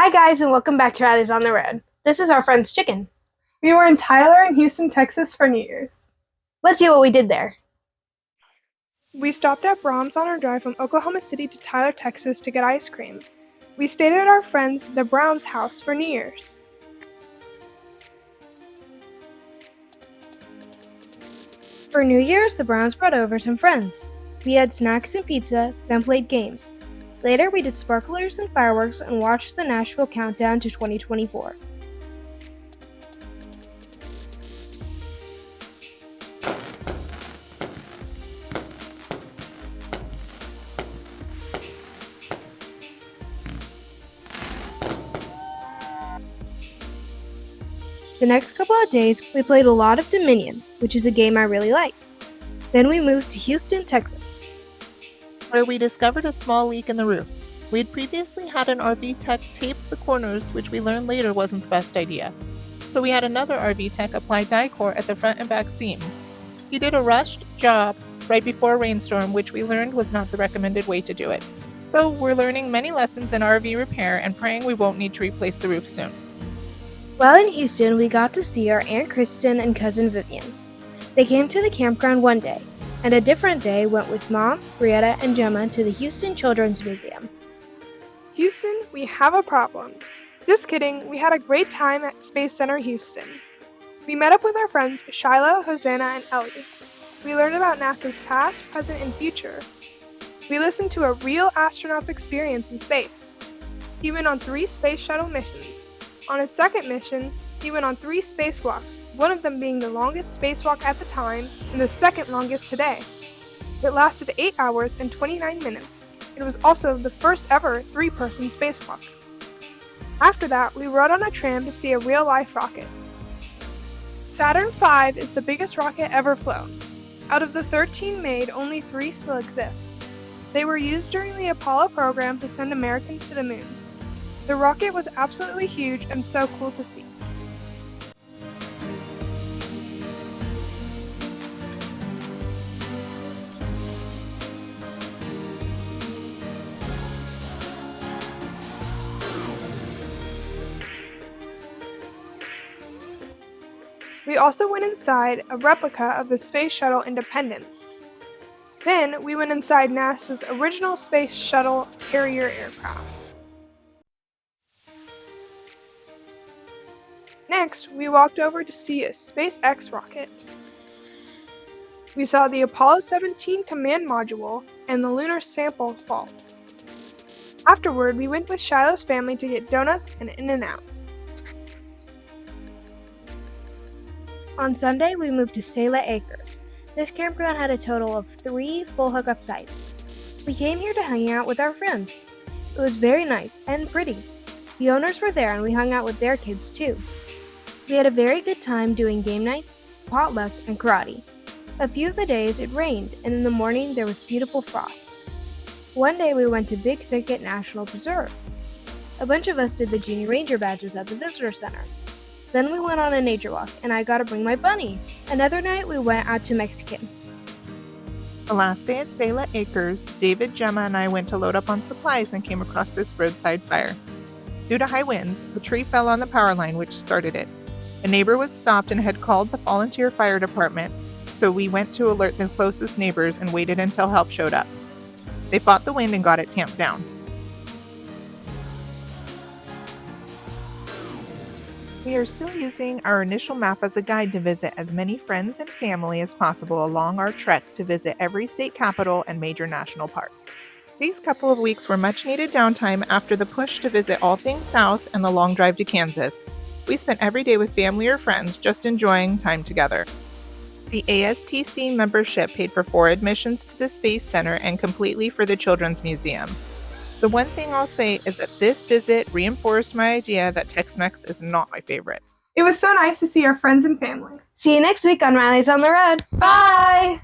Hi guys, and welcome back to Riley's on the Road. This is our friend's chicken. We were in Tyler and Houston, Texas for New Year's. Let's see what we did there. We stopped at Brahms on our drive from Oklahoma City to Tyler, Texas to get ice cream. We stayed at our friend's, the Browns house for New Year's. For New Year's, the Browns brought over some friends. We had snacks and pizza, then played games. Later, we did sparklers and fireworks and watched the Nashville countdown to 2024. The next couple of days, we played a lot of Dominion, which is a game I really like. Then we moved to Houston, Texas, where we discovered a small leak in the roof. We had previously had an RV tech tape the corners, which we learned later wasn't the best idea. So we had another RV tech apply Dicor at the front and back seams. He did a rushed job right before a rainstorm, which we learned was not the recommended way to do it. So we're learning many lessons in RV repair and praying we won't need to replace the roof soon. While in Houston, we got to see our Aunt Kristen and cousin Vivian. They came to the campground one day, and a different day went with Mom, Brietta, and Gemma to the Houston Children's Museum. Houston, we have a problem. Just kidding, we had a great time at Space Center Houston. We met up with our friends Shiloh, Hosanna, and Ellie. We learned about NASA's past, present, and future. We listened to a real astronaut's experience in space. He went on 3 space shuttle missions. On his second mission, he went on 3 spacewalks, one of them being the longest spacewalk at the time and the second longest today. It lasted 8 hours and 29 minutes. It was also the first ever 3-person spacewalk. After that, we rode on a tram to see a real-life rocket. Saturn V is the biggest rocket ever flown. Out of the 13 made, only 3 still exist. They were used during the Apollo program to send Americans to the moon. The rocket was absolutely huge and so cool to see. We also went inside a replica of the Space Shuttle Independence. Then we went inside NASA's original Space Shuttle carrier aircraft. Next, we walked over to see a SpaceX rocket. We saw the Apollo 17 command module and the lunar sample fault. Afterward, we went with Shiloh's family to get donuts and In-N-Out. On Sunday, we moved to Selah Acres. This campground had a total of 3 full hookup sites. We came here to hang out with our friends. It was very nice and pretty. The owners were there and we hung out with their kids too. We had a very good time doing game nights, potluck, and karate. A few of the days it rained, and in the morning there was beautiful frost. One day we went to Big Thicket National Preserve. A bunch of us did the Genie Ranger badges at the visitor center. Then we went on a nature walk, and I got to bring my bunny. Another night we went out to Mexican. The last day at Selah Acres, David, Gemma, and I went to load up on supplies and came across this roadside fire. Due to high winds, a tree fell on the power line which started it. A neighbor was stopped and had called the volunteer fire department, so we went to alert the closest neighbors and waited until help showed up. They fought the wind and got it tamped down. We are still using our initial map as a guide to visit as many friends and family as possible along our trek to visit every state capital and major national park. These couple of weeks were much needed downtime after the push to visit all things south and the long drive to Kansas. We spent every day with family or friends just enjoying time together. The ASTC membership paid for 4 admissions to the Space Center and completely for the Children's Museum. The one thing I'll say is that this visit reinforced my idea that Tex-Mex is not my favorite. It was so nice to see our friends and family. See you next week on Riley's on the Road. Bye!